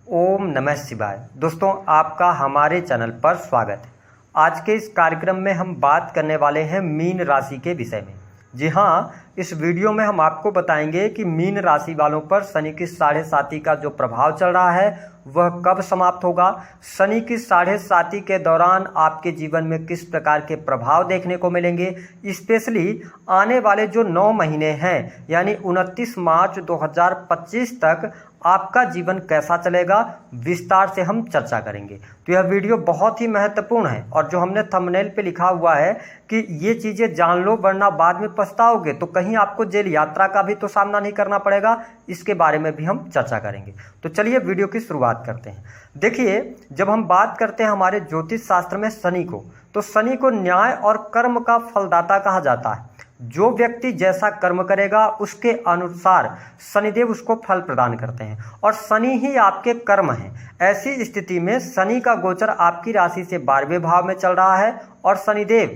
ओम नमः शिवाय। दोस्तों, आपका हमारे चैनल पर स्वागत है। आज के इस कार्यक्रम में हम बात करने वाले हैं मीन राशि के विषय में। जी हाँ, इस वीडियो में हम आपको बताएंगे कि मीन राशि वालों पर शनि की 7.5 का जो प्रभाव चल रहा है वह कब समाप्त होगा, शनि की 7.5 के दौरान आपके जीवन में किस प्रकार के प्रभाव देखने को मिलेंगे, स्पेशली आने वाले जो 9 महीने हैं यानी 29 मार्च 2025 तक आपका जीवन कैसा चलेगा, विस्तार से हम चर्चा करेंगे। तो यह वीडियो बहुत ही महत्वपूर्ण है और जो हमने थंबनेल पे लिखा हुआ है कि ये चीज़ें जान लो वरना बाद में पछताओगे, तो कहीं आपको जेल यात्रा का भी तो सामना नहीं करना पड़ेगा, इसके बारे में भी हम चर्चा करेंगे। तो चलिए वीडियो की शुरुआत करते हैं। देखिए, जब हम बात करते हैं हमारे ज्योतिष शास्त्र में शनि को, तो शनि को न्याय और कर्म का फलदाता कहा जाता है। जो व्यक्ति जैसा कर्म करेगा उसके अनुसार शनिदेव उसको फल प्रदान करते हैं और शनि ही आपके कर्म हैं। ऐसी स्थिति में शनि का गोचर आपकी राशि से 12वें भाव में चल रहा है और शनिदेव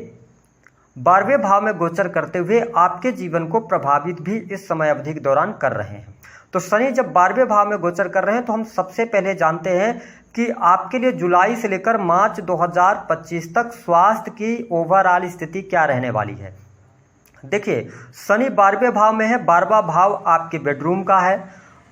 12वें भाव में गोचर करते हुए आपके जीवन को प्रभावित भी इस समय अवधि के दौरान कर रहे हैं। तो शनि जब 12वें भाव में गोचर कर रहे हैं तो हम सबसे पहले जानते हैं कि आपके लिए जुलाई से लेकर मार्च 2025 तक स्वास्थ्य की ओवरऑल स्थिति क्या रहने वाली है। देखिए, शनि 12वें भाव में है। 12वां भाव आपके बेडरूम का है,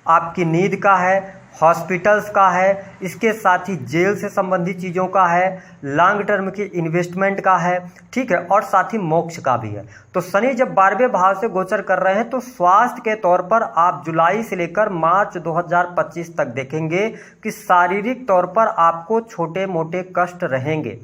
आपकी नींद का है, हॉस्पिटल्स का है, इसके साथ ही जेल से संबंधित चीज़ों का है, लॉन्ग टर्म की इन्वेस्टमेंट का है, ठीक है, और साथ ही मोक्ष का भी है। तो शनि जब 12वें भाव से गोचर कर रहे हैं तो स्वास्थ्य के तौर पर आप जुलाई से लेकर मार्च 2025 तक देखेंगे कि शारीरिक तौर पर आपको छोटे मोटे कष्ट रहेंगे।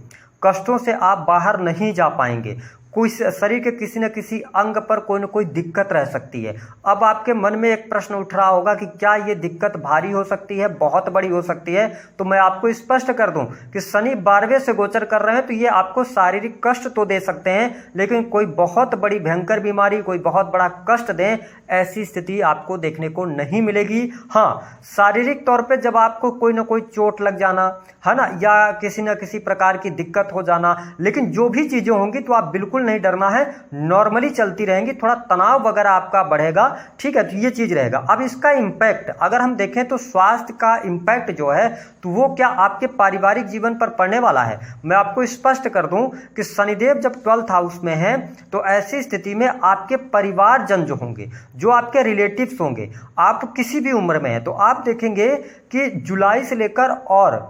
कष्टों से आप बाहर नहीं जा पाएंगे। कोई शरीर के किसी न किसी अंग पर कोई न कोई दिक्कत रह सकती है। अब आपके मन में एक प्रश्न उठ रहा होगा कि क्या ये दिक्कत भारी हो सकती है, बहुत बड़ी हो सकती है। तो मैं आपको स्पष्ट कर दूं कि शनि 12वें से गोचर कर रहे हैं तो ये आपको शारीरिक कष्ट तो दे सकते हैं, लेकिन कोई बहुत बड़ी भयंकर बीमारी, कोई बहुत बड़ा कष्ट दें, ऐसी स्थिति आपको देखने को नहीं मिलेगी। हाँ, शारीरिक तौर पर जब आपको कोई ना कोई चोट लग जाना है ना, या किसी न किसी प्रकार की दिक्कत हो जाना, लेकिन जो भी चीजें होंगी तो आप बिल्कुल नहीं डरना है, नॉर्मली चलती रहेंगी। थोड़ा तनाव वगैरह आपका बढ़ेगा, ठीक है, तो ये चीज रहेगा। अब इसका इंपैक्ट अगर हम देखें तो स्वास्थ्य का इंपैक्ट जो है तो वो क्या आपके पारिवारिक जीवन पर पड़ने वाला है। मैं आपको स्पष्ट कर दूं कि शनिदेव जब 12th हाउस में है तो ऐसी स्थिति में आपके परिवारजन जो होंगे, जो आपके रिलेटिव्स होंगे, आप किसी भी उम्र में है, तो आप देखेंगे कि जुलाई से लेकर और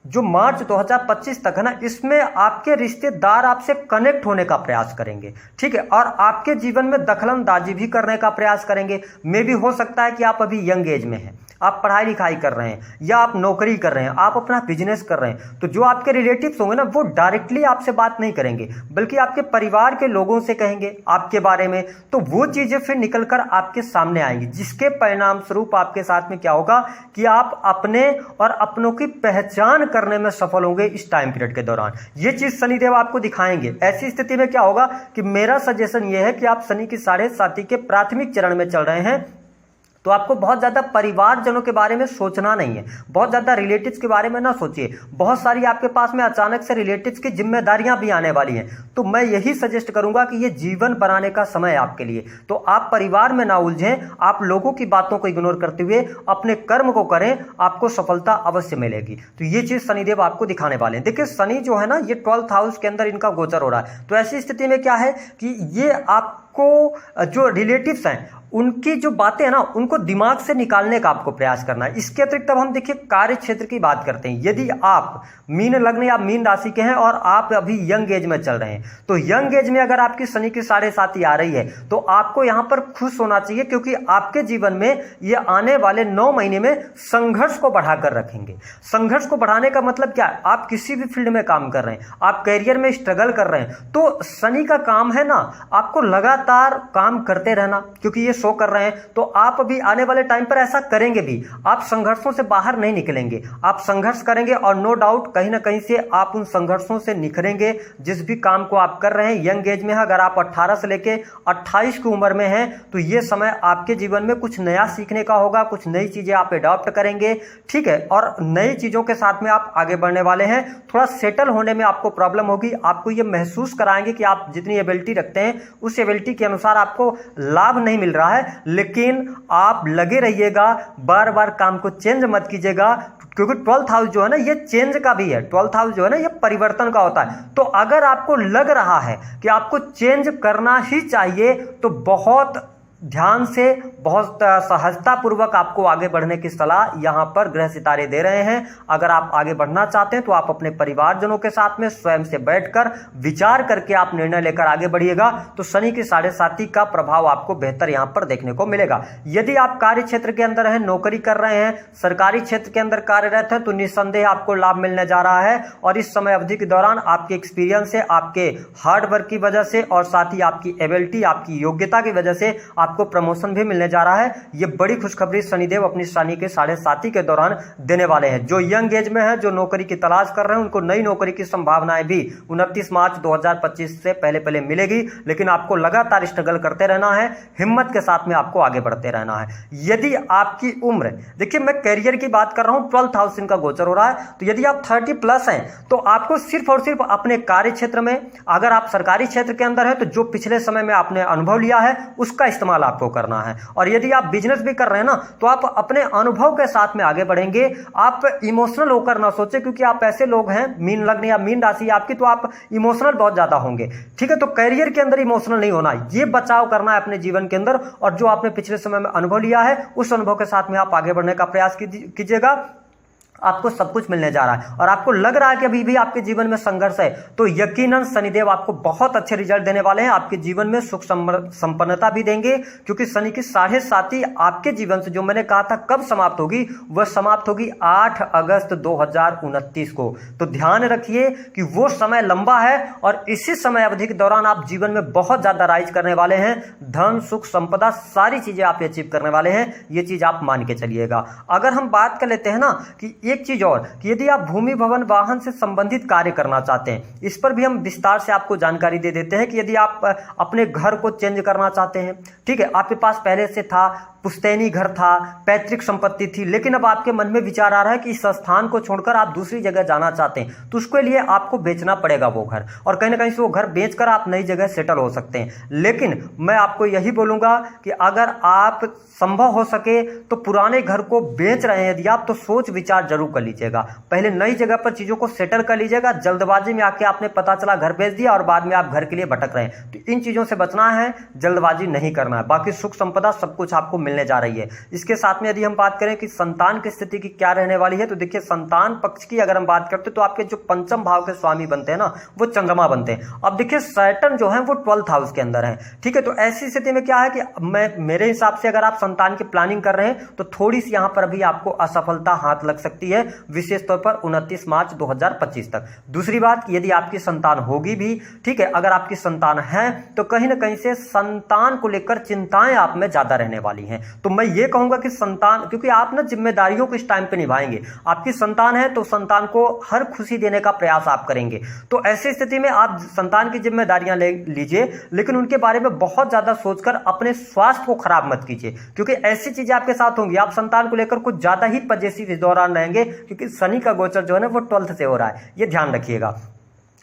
जो मार्च 2025 तक है ना, इसमें आपके रिश्तेदार आपसे कनेक्ट होने का प्रयास करेंगे, ठीक है, और आपके जीवन में दखलंदाजी भी करने का प्रयास करेंगे। मे भी हो सकता है कि आप अभी यंग एज में हैं, आप पढ़ाई लिखाई कर रहे हैं या आप नौकरी कर रहे हैं, आप अपना बिजनेस कर रहे हैं, तो जो आपके रिलेटिव्स होंगे ना वो डायरेक्टली आपसे बात नहीं करेंगे, बल्कि आपके परिवार के लोगों से कहेंगे आपके बारे में। तो वो चीजें फिर निकलकर आपके सामने आएंगी, जिसके परिणाम स्वरूप आपके साथ में क्या होगा कि आप अपने और अपनों की पहचान करने में सफल होंगे इस टाइम पीरियड के दौरान। ये चीज शनिदेव आपको दिखाएंगे। ऐसी स्थिति में क्या होगा कि मेरा सजेशन ये है कि आप शनि की 7.5 के प्राथमिक चरण में चल रहे हैं तो आपको बहुत ज़्यादा परिवारजनों के बारे में सोचना नहीं है, बहुत ज़्यादा रिलेटिव्स के बारे में ना सोचिए। बहुत सारी आपके पास में अचानक से रिलेटिव्स की जिम्मेदारियां भी आने वाली हैं, तो मैं यही सजेस्ट करूंगा कि ये जीवन बनाने का समय है आपके लिए। तो आप परिवार में ना उलझें, आप लोगों की बातों को इग्नोर करते हुए अपने कर्म को करें, आपको सफलता अवश्य मिलेगी। तो ये चीज़ शनिदेव आपको दिखाने वाले हैं। देखिए, शनि जो है ना, ये 12th हाउस के अंदर इनका गोचर हो रहा है, तो ऐसी स्थिति में क्या है कि ये आपको जो रिलेटिव्स हैं उनकी जो बातें हैं ना, उनको दिमाग से निकालने का आपको प्रयास करना है। इसके अतिरिक्त अब हम देखिए कार्य क्षेत्र की बात करते हैं। यदि आप मीन लग्न या मीन राशि के हैं और आप अभी यंग एज में चल रहे हैं, तो यंग एज में अगर आपकी शनि की 7.5 आ रही है तो आपको यहां पर खुश होना चाहिए, क्योंकि आपके जीवन में ये आने वाले 9 महीने में संघर्ष को बढ़ाकर रखेंगे। संघर्ष को बढ़ाने का मतलब क्या है, आप किसी भी फील्ड में काम कर रहे हैं, आप करियर में स्ट्रगल कर रहे हैं, तो शनि का काम है ना आपको लगातार काम करते रहना, क्योंकि ये शो कर रहे हैं। तो आप अभी आने वाले टाइम पर ऐसा करेंगे भी, आप संघर्षों से बाहर नहीं निकलेंगे, आप संघर्ष करेंगे और नो डाउट कहीं ना कहीं से आप उन संघर्षों से निखरेंगे। जिस भी काम को आप कर रहे हैं, यंग एज में है, अगर आप 18 से लेके 28 की उम्र में हैं तो ये समय आपके जीवन में कुछ नया सीखने का होगा, कुछ नई चीजें आप एडॉप्ट करेंगे, ठीक है, और नई चीजों के साथ में आप आगे बढ़ने वाले हैं। थोड़ा सेटल होने में आपको प्रॉब्लम होगी, आपको ये महसूस कराएंगे कि आप जितनी एबिलिटी रखते हैं उस एबिलिटी स्थिति के अनुसार आपको लाभ नहीं मिल रहा है, लेकिन आप लगे रहिएगा, बार बार काम को चेंज मत कीजिएगा, क्योंकि 12th हाउस जो है ना ये चेंज का भी है। 12th हाउस जो है ना ये परिवर्तन का होता है। तो अगर आपको लग रहा है कि आपको चेंज करना ही चाहिए तो बहुत ध्यान से, बहुत सहजता पूर्वक आपको आगे बढ़ने की सलाह यहां पर ग्रह सितारे दे रहे हैं। अगर आप आगे बढ़ना चाहते हैं तो आप अपने परिवारजनों के साथ में स्वयं से बैठकर विचार करके आप निर्णय लेकर आगे बढ़िएगा, तो शनि की 7.5 का प्रभाव आपको बेहतर यहां पर देखने को मिलेगा। यदि आप कार्य क्षेत्र के अंदर हैं, नौकरी कर रहे हैं, सरकारी क्षेत्र के अंदर कार्यरत हैं, तो निस्संदेह आपको लाभ मिलने जा रहा है। और इस समय अवधि के दौरान आपके एक्सपीरियंस से, आपके हार्ड वर्क की वजह से और साथ ही आपकी एबिलिटी, आपकी योग्यता की वजह से आपको प्रमोशन भी मिलने जा रहा है। ये बड़ी खुशखबरी शनिदेव अपनी शनि के 7.5 के दौरान देने वाले हैं। जो यंग एज में है, जो नौकरी की तलाश कर रहे हैं, उनको नई नौकरी की संभावनाएं भी 29 मार्च 2025 से पहले पहले मिलेगी, लेकिन आपको लगातार स्ट्रगल करते रहना है, हिम्मत के साथ में आपको आगे बढ़ते रहना है। यदि आपकी उम्र, देखिए मैं कैरियर की बात कर रहा हूं, 12th हाउस इनका गोचर हो रहा है, तो यदि आप 30+ हैं तो आपको सिर्फ और सिर्फ अपने कार्य क्षेत्र में, अगर आप सरकारी क्षेत्र के अंदर है तो जो पिछले समय में आपने अनुभव लिया है उसका इस्तेमाल आपको करना है। और यदि आप बिजनेस भी कर रहे हैं ना तो आप अपने अनुभव के साथ में आगे बढ़ेंगे। आप इमोशनल होकर ना सोचे, क्योंकि आप ऐसे लोग हैं, मीन लग्न या मीन राशि आपकी, तो आप इमोशनल बहुत ज्यादा होंगे। ठीक है, तो कैरियर के अंदर इमोशनल नहीं होना, ये बचाव करना है अपने जीवन के अंदर। और जो आपने पिछले समय में अनुभव लिया है उस अनुभव के साथ में आप आगे बढ़ने का प्रयास कीजिएगा। आपको सब कुछ मिलने जा रहा है और आपको लग रहा है कि अभी भी आपके जीवन में संघर्ष है, तो यकीनन शनिदेव आपको बहुत अच्छे रिजल्ट देने वाले हैं। आपके जीवन में सुख संपन्नता भी देंगे, क्योंकि शनि की 7.5 आपके जीवन से, जो मैंने कहा था कब समाप्त होगी, वह समाप्त होगी 8 अगस्त 2029 को। तो ध्यान रखिए कि वो समय लंबा है और इसी समय अवधि के दौरान आप जीवन में बहुत ज्यादा राइज करने वाले हैं। धन, सुख, संपदा, सारी चीजें आप अचीव करने वाले हैं, ये चीज आप मान के चलिएगा। अगर हम बात कर लेते हैं ना कि एक चीज और, कि यदि आप भूमि, भवन, वाहन से संबंधित कार्य करना चाहते हैं, इस पर भी हम विस्तार से आपको जानकारी दे देते हैं कि यदि आप अपने घर को चेंज करना चाहते हैं, ठीक है, आपके पास पहले से था, पुश्तैनी घर था, पैतृक संपत्ति थी, लेकिन अब आपके मन में विचार आ रहा है कि इस स्थान को छोड़कर आप दूसरी जगह जाना चाहते हैं, तो उसके लिए आपको बेचना पड़ेगा वो घर, और कहीं ना कहीं से वो घर बेचकर आप नई जगह सेटल हो सकते हैं। लेकिन मैं आपको यही बोलूंगा कि अगर आप संभव हो सके तो पुराने घर को बेच रहे हैं यदि आप, तो सोच विचार जरूर कर लीजिएगा। पहले नई जगह पर चीजों को सेटल कर लीजिएगा। जल्दबाजी में आके आपने पता चला घर बेच दिया और बाद में आप घर के लिए भटक रहे हैं, तो इन चीजों से बचना है, जल्दबाजी नहीं करना है। बाकी सुख संपदा सब कुछ आपको मिलने जा रही है। इसके साथ में यदि हम बात करें कि संतान की स्थिति की क्या रहने वाली है, तो देखिए संतान पक्ष की अगर हम बात करते हैं तो आपके जो पंचम भाव के स्वामी बनते हैं ना, वो चंद्रमा बनते हैं। अब देखिए सैटर्न जो है वो 12th हाउस के अंदर है, ठीक है, तो ऐसी स्थिति में क्या है कि मेरे हिसाब से अगर आप संतान की प्लानिंग कर रहे हैं तो थोड़ी सी यहां पर भी आपको असफलता हाथ लग सकती है, विशेष तौर पर 29 मार्च 2025 तक। दूसरी बात, यदि आपकी संतान होगी भी, ठीक है, अगर आपकी संतान है तो कहीं ना कहीं से संतान को लेकर चिंताएं आप में ज्यादा रहने वाली हैं। तो मैं ये कहूंगा कि संतान, क्योंकि आप ना जिम्मेदारियों को इस टाइम पे निभाएंगे, आपकी संतान है तो संतान को हर खुशी देने का प्रयास आप करेंगे। तो ऐसी स्थिति में आप संतान की जिम्मेदारियां ले लीजिए, लेकिन उनके बारे में बहुत ज्यादा सोचकर अपने स्वास्थ्य को खराब मत कीजिए, क्योंकि ऐसी चीजें आपके साथ होंगी। आप संतान को लेकर कुछ ज्यादा ही पजेसिव इस दौरान रहेंगे, क्योंकि शनि का गोचर जो है ना वो 12th से हो रहा है, ये ध्यान रखिएगा।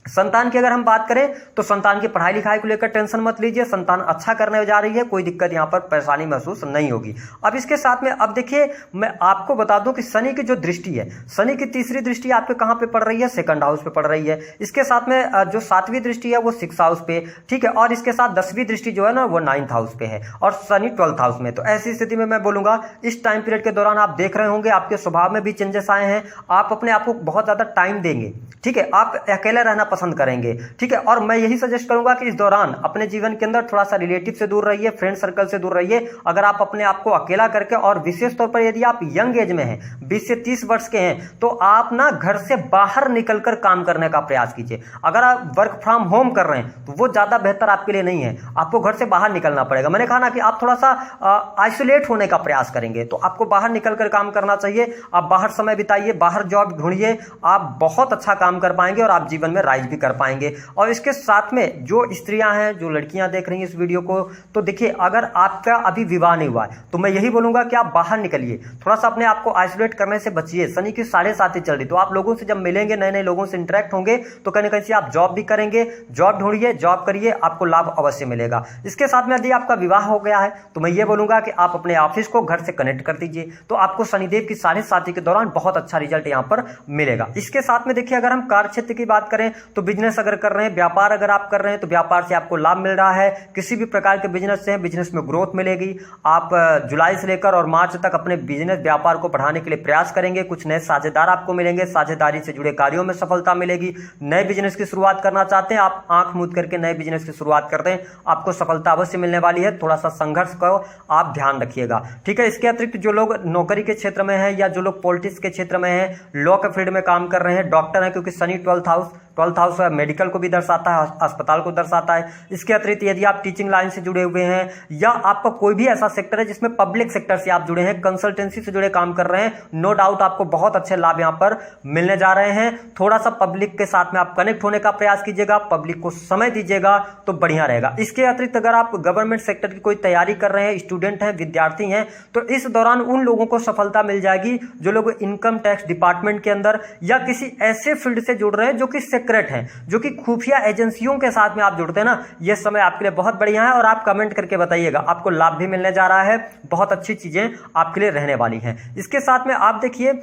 संतान की अगर हम बात करें तो संतान की पढ़ाई लिखाई को लेकर टेंशन मत लीजिए, संतान अच्छा करने जा रही है, कोई दिक्कत यहां पर परेशानी महसूस नहीं होगी। अब इसके साथ में अब देखिए मैं आपको बता दूं कि शनि की जो दृष्टि है, शनि की तीसरी दृष्टि आपके कहां पे पड़ रही है, 2nd हाउस पे पड़ रही है। इसके साथ में जो 7वीं दृष्टि है वो 6th हाउस पे, ठीक है, और इसके साथ 10वीं दृष्टि जो है ना वो 9th हाउस पे है और शनि 12th हाउस में। तो ऐसी स्थिति में मैं बोलूंगा इस टाइम पीरियड के दौरान आप देख रहे होंगे आपके स्वभाव में भी चेंजेस आए हैं, आप अपने आप को बहुत ज्यादा टाइम देंगे, ठीक है, आप अकेले रहना पसंद करेंगे, ठीक है, और मैं यही सजेस्ट करूंगा कि इस दौरान अपने जीवन के अंदर थोड़ा सा रिलेटिव से दूर रहिए, फ्रेंड सर्कल से दूर रहिए। अगर आप अपने आप को अकेला करके, और विशेष तौर पर यदि आप यंग एज में हैं, 20 से 30 वर्ष के हैं, तो आप ना घर से बाहर निकलकर काम करने का प्रयास कीजिए। अगर आप वर्क फ्रॉम होम कर रहे हैं तो वो ज्यादा बेहतर आपके लिए नहीं है, आपको घर से बाहर निकलना पड़ेगा। मैंने कहा ना कि आप थोड़ा सा आइसोलेट होने का प्रयास करेंगे, तो आपको बाहर निकलकर काम करना चाहिए। आप बाहर समय बिताइए, बाहर जॉब ढूंढिए, आप बहुत अच्छा काम काम कर पाएंगे और आप जीवन में राइज भी कर पाएंगे। और इसके साथ में जो स्त्रियां हैं, जो लड़कियां देख रही हैं इस वीडियो को, तो देखिए अगर आपका अभी विवाह नहीं हुआ है तो मैं यही बोलूंगा कि आप बाहर निकलिए, थोड़ा सा अपने आप को आइसोलेट करने से बचिए। शनि की 7.5 चल रही, तो आप लोगों से जब मिलेंगे, नए नए लोगों से इंटरेक्ट होंगे, तो कहीं ना कहीं से आप जॉब भी करेंगे। जॉब ढूंढिए, जॉब करिए, आपको लाभ अवश्य मिलेगा। इसके साथ में यदि आपका विवाह हो गया है तो मैं ये बोलूंगा कि आप अपने ऑफिस को घर से कनेक्ट कर दीजिए, तो आपको शनिदेव की 7.5 के दौरान बहुत अच्छा रिजल्ट यहां पर मिलेगा। इसके साथ में देखिए अगर हम कार्य क्षेत्र की बात करें तो बिजनेस अगर कर रहे हैं, व्यापार अगर आप कर रहे हैं तो व्यापार से आपको लाभ मिल रहा है। किसी भी प्रकार के बिजनेस से बिजनेस में ग्रोथ मिलेगी। आप जुलाई से लेकर और मार्च तक अपने बिजनेस व्यापार को बढ़ाने के लिए प्रयास करेंगे। कुछ नए साझेदार आपको मिलेंगे, साझेदारी से जुड़े कार्यों में सफलता मिलेगी। नए बिजनेस की शुरुआत करना चाहते हैं, आप आंख मूंद करके नए बिजनेस की शुरुआत करते हैं, आपको सफलता अवश्य मिलने वाली है। थोड़ा सा संघर्ष को आप ध्यान रखिएगा, ठीक है। इसके अतिरिक्त जो लोग नौकरी के क्षेत्र में है या जो लोग पॉलिटिक्स के क्षेत्र में है, लॉ के फील्ड में काम कर रहे हैं, डॉक्टर हैं, क्योंकि शनि 12th हाउस मेडिकल को भी दर्शाता है, अस्पताल को दर्शाता है। इसके अतिरिक्त यदि आप टीचिंग लाइन से जुड़े हुए हैं या आपका कोई भी ऐसा सेक्टर है जिसमें पब्लिक सेक्टर से आप जुड़े हैं, कंसल्टेंसी से जुड़े काम कर रहे हैं, नो डाउट आपको बहुत अच्छे लाभ यहां पर मिलने जा रहे हैं। थोड़ा सा पब्लिक के साथ में आप कनेक्ट होने का प्रयास कीजिएगा, पब्लिक को समय दीजिएगा तो बढ़िया रहेगा। इसके अतिरिक्त अगर आप गवर्नमेंट सेक्टर की कोई तैयारी कर रहे हैं, स्टूडेंट हैं, विद्यार्थी हैं, तो इस दौरान उन लोगों को सफलता मिल जाएगी जो लोग इनकम टैक्स डिपार्टमेंट के अंदर या किसी ऐसे फील्ड से जुड़ रहे हैं जो कि सीक्रेट है, जो कि खुफिया एजेंसियों के साथ में आप जुड़ते हैं ना, यह समय आपके लिए बहुत बढ़िया है। और आप कमेंट करके बताइएगा, आपको लाभ भी मिलने जा रहा है, बहुत अच्छी चीजें आपके लिए रहने वाली हैं। इसके साथ में आप देखिए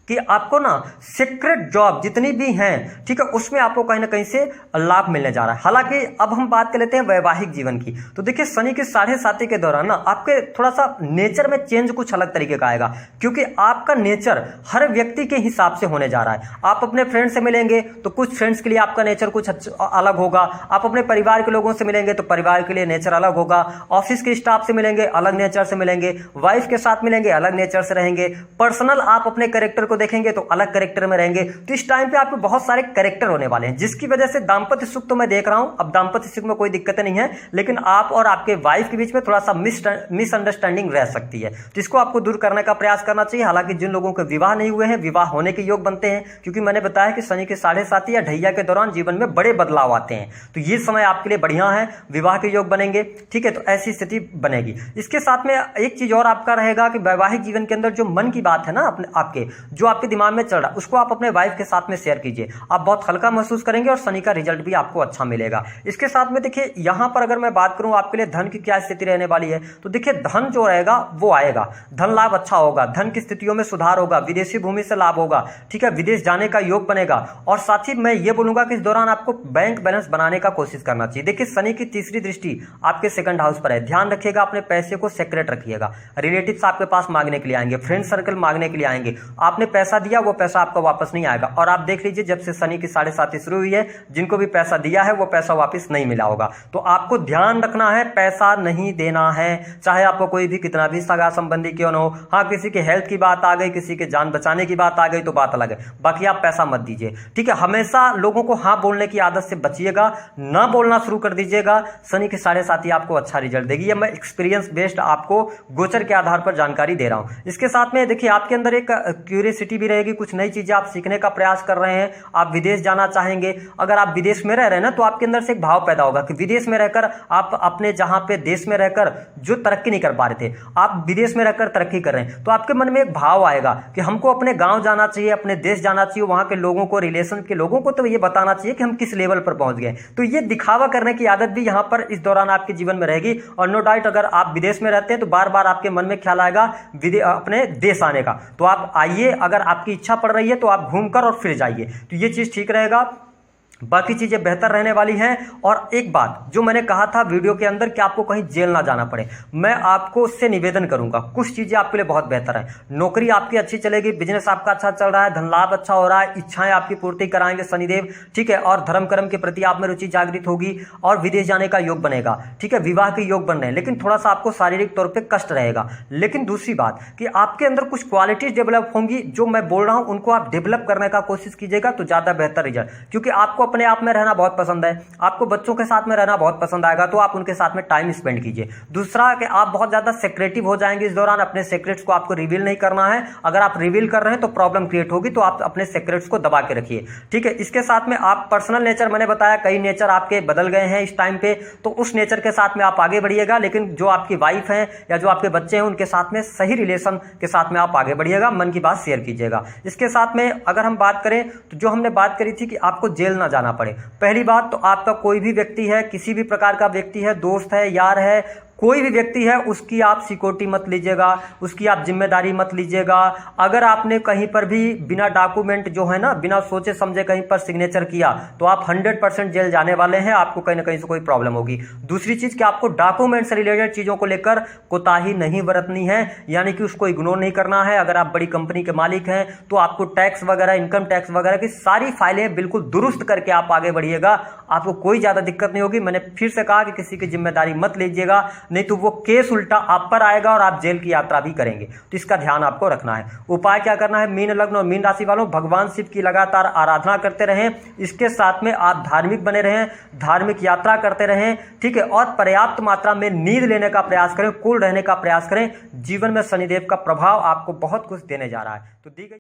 कि आपको ना सीक्रेट जॉब जितनी भी हैं, ठीक है, उसमें आपको कहीं ना कहीं से लाभ मिलने जा रहा है। हालांकि अब हम बात कर लेते हैं वैवाहिक जीवन की, तो देखिए शनि की 7.5 के दौरान ना आपके थोड़ा सा नेचर में चेंज कुछ अलग तरीके का आएगा, क्योंकि आपका नेचर हर व्यक्ति के हिसाब से होने जा रहा है। आप अपने फ्रेंड से मिलेंगे तो कुछ फ्रेंड्स के लिए आपका नेचर कुछ अलग होगा, आप अपने परिवार के लोगों से मिलेंगे तो परिवार के लिए नेचर अलग होगा, ऑफिस के स्टाफ से मिलेंगे अलग नेचर से मिलेंगे, वाइफ के साथ मिलेंगे अलग नेचर से रहेंगे, पर्सनल आप अपने कैरेक्टर को देखेंगे तो अलग कैरेक्टर में रहेंगे। तो इस टाइम पे आपके बहुत सारे कैरेक्टर होने वाले हैं, जिसकी वजह से दाम्पत्य सुख तो मैं देख रहा हूं, अब दाम्पत्य सुख में कोई दिक्कत नहीं है, लेकिन आप और आपके वाइफ के बीच में थोड़ा सा मिसअंडरस्टैंडिंग रह सकती है, जिसको आपको दूर करने का प्रयास करना चाहिए। हालांकि जिन लोगों के विवाह नहीं हुए हैं, विवाह होने के योग बनते हैं, क्योंकि मैंने बताया कि शनि के 7.5 या ढैया के दौरान जीवन में बड़े बदलाव आते हैं, तो ये समय आपके लिए बढ़िया है, विवाह के योग बनेंगे, ठीक है। तो ऐसी स्थिति बनेगी। इसके साथ में एक चीज और आपका रहेगा कि वैवाहिक जीवन के अंदर जो मन की बात है ना, अपने आपके जो आपके दिमाग में चल रहा है, उसको आप अपने वाइफ के साथ में शेयर कीजिए, आप बहुत हल्का महसूस करेंगे और शनि का रिजल्ट भी आपको अच्छा मिलेगा। इसके साथ में देखिए यहां पर अगर मैं बात करूं आपके लिए धन की क्या स्थिति रहने वाली है, तो देखिए धन जो रहेगा वो आएगा, धन लाभ अच्छा होगा, धन की स्थितियों में सुधार होगा, विदेशी भूमि से लाभ होगा, ठीक है, विदेश जाने का योग बनेगा। और साथ ही मैं ये बोलूंगा कि इस दौरान आपको बैंक बैलेंस बनाने का कोशिश करना चाहिए। देखिए शनि की तीसरी दृष्टि आपके 2nd हाउस पर है, ध्यान रखिएगा, अपने पैसे को सेक्रेट रखिएगा। रिलेटिव्स आपके पास मांगने के लिए आएंगे, फ्रेंड सर्कल मांगने के लिए आएंगे, आपने पैसा दिया वो पैसा आपका वापस नहीं आएगा। और आप देख लीजिए जब से शनि की 7.5 शुरू हुई है, जिनको भी पैसा दिया है वो पैसा वापस नहीं मिला होगा। तो आपको ध्यान रखना है, पैसा नहीं देना है, चाहे आपको कोई भी कितना भी सगा संबंधी क्यों न हो। हाँ, किसी के हेल्थ की बात आ गई, किसी के जान बचाने की बात आ गई तो बात अलग है, बाकी आप पैसा मत दीजिए, ठीक है। हमेशा लोगों को हाँ बोलने की आदत से बचिएगा, ना बोलना शुरू कर दीजिएगा। शनि की 7.5 आपको अच्छा रिजल्ट देगी, ये मैं एक्सपीरियंस बेस्ड आपको गोचर के आधार पर जानकारी दे रहा हूं। इसके साथ में देखिए आपके अंदर एक क्यूरियोसिटी भी रहेगी, कुछ नई चीजें आप सीखने का प्रयास कर रहे हैं, आप विदेश जाना चाहेंगे। अगर आप विदेश में रह रहे हैं ना, तो आपके अंदर से एक भाव पैदा होगा कि विदेश में रहकर आप अपने जहां पे देश में रहकर जो तरक्की नहीं कर पा रहे थे, आप विदेश में रहकर तरक्की कर रहे हैं, तो आपके मन में एक भाव आएगा कि हमको अपने गांव जाना चाहिए, अपने देश जाना चाहिए, वहां के लोगों को, रिलेशन के लोगों को तो ये बताना चाहिए कि हम किस लेवल पर पहुंच गए। तो ये दिखावा करने की आदत भी यहां पर इस दौरान आपके जीवन में रहेगी। और नो डाउट अगर आप विदेश में रहते हैं तो बार बार आपके मन में ख्याल आएगा अपने देश आने का, तो आप आइए, अगर आपकी इच्छा पड़ रही है तो आप घूमकर और फिर जाइए, तो ये चीज ठीक रहेगा। बाकी चीजें बेहतर रहने वाली हैं। और एक बात जो मैंने कहा था वीडियो के अंदर कि आपको कहीं जेल ना जाना पड़े, मैं आपको उससे निवेदन करूंगा, कुछ चीजें आपके लिए बहुत बेहतर है। नौकरी आपकी अच्छी चलेगी, बिजनेस आपका अच्छा चल रहा है, धन लाभ अच्छा हो रहा है, इच्छाएं आपकी पूर्ति कराएंगे शनिदेव, ठीक है। और धर्म कर्म के प्रति आप में रुचि जागृत होगी और विदेश जाने का योग बनेगा, ठीक है। विवाह के योग बन रहे हैं, लेकिन थोड़ा सा आपको शारीरिक तौर पर कष्ट रहेगा। लेकिन दूसरी बात कि आपके अंदर कुछ क्वालिटीज डेवलप होंगी, जो मैं बोल रहा हूं उनको आप डेवलप करने का कोशिश कीजिएगा तो ज्यादा बेहतर रिजल्ट, क्योंकि आपको अपने आप में रहना बहुत पसंद है, आपको बच्चों के साथ में रहना बहुत पसंद आएगा, तो आप उनके साथ में टाइम स्पेंड कीजिए। दूसरा कि आप बहुत ज़्यादा सेक्रेटिव हो जाएंगे इस दौरान, अपने सीक्रेट्स को आपको रिवील नहीं करना है। अगर आप रिवील कर रहे हैं तो प्रॉब्लम क्रिएट होगी, तो आप अपने सीक्रेट्स को दबा के रखिए, ठीक है। इसके साथ में आप पर्सनल नेचर, मैंने बताया कई नेचर आपके बदल गए हैं इस टाइम पे, तो उस नेचर के साथ में आप आगे बढ़िएगा। लेकिन जो आपकी वाइफ है या जो आपके बच्चे हैं उनके साथ में सही रिलेशन के साथ में आप आगे बढ़िएगा, मन की बात शेयर कीजिएगा। इसके साथ में अगर हम बात करें तो जो हमने बात करी थी कि आपको जेल ना जाना पड़े, पहली बात तो आपका कोई भी व्यक्ति है, किसी भी प्रकार का व्यक्ति है, दोस्त है, यार है, कोई भी व्यक्ति है, उसकी आप सिक्योरिटी मत लीजिएगा, उसकी आप जिम्मेदारी मत लीजिएगा। अगर आपने कहीं पर भी बिना डॉक्यूमेंट जो है ना, बिना सोचे समझे कहीं पर सिग्नेचर किया तो आप 100% जेल जाने वाले हैं, आपको कहीं ना कहीं से कोई प्रॉब्लम होगी। दूसरी चीज कि आपको डॉक्यूमेंट से रिलेटेड चीजों को लेकर कोताही नहीं बरतनी है, यानी कि उसको इग्नोर नहीं करना है। अगर आप बड़ी कंपनी के मालिक हैं तो आपको टैक्स वगैरह, इनकम टैक्स वगैरह की सारी फाइलें बिल्कुल दुरुस्त करके आप आगे बढ़िएगा, आपको कोई ज्यादा दिक्कत नहीं होगी। मैंने फिर से कहा कि किसी की जिम्मेदारी मत लीजिएगा, नहीं तो वो केस उल्टा आप पर आएगा और आप जेल की यात्रा भी करेंगे, तो इसका ध्यान आपको रखना है। उपाय क्या करना है, मीन लग्न और मीन राशि वालों, भगवान शिव की लगातार आराधना करते रहें, इसके साथ में आप धार्मिक बने रहें, धार्मिक यात्रा करते रहें, ठीक है, और पर्याप्त मात्रा में नींद लेने का प्रयास करें, कूल रहने का प्रयास करें। जीवन में शनिदेव का प्रभाव आपको बहुत कुछ देने जा रहा है, तो दी गई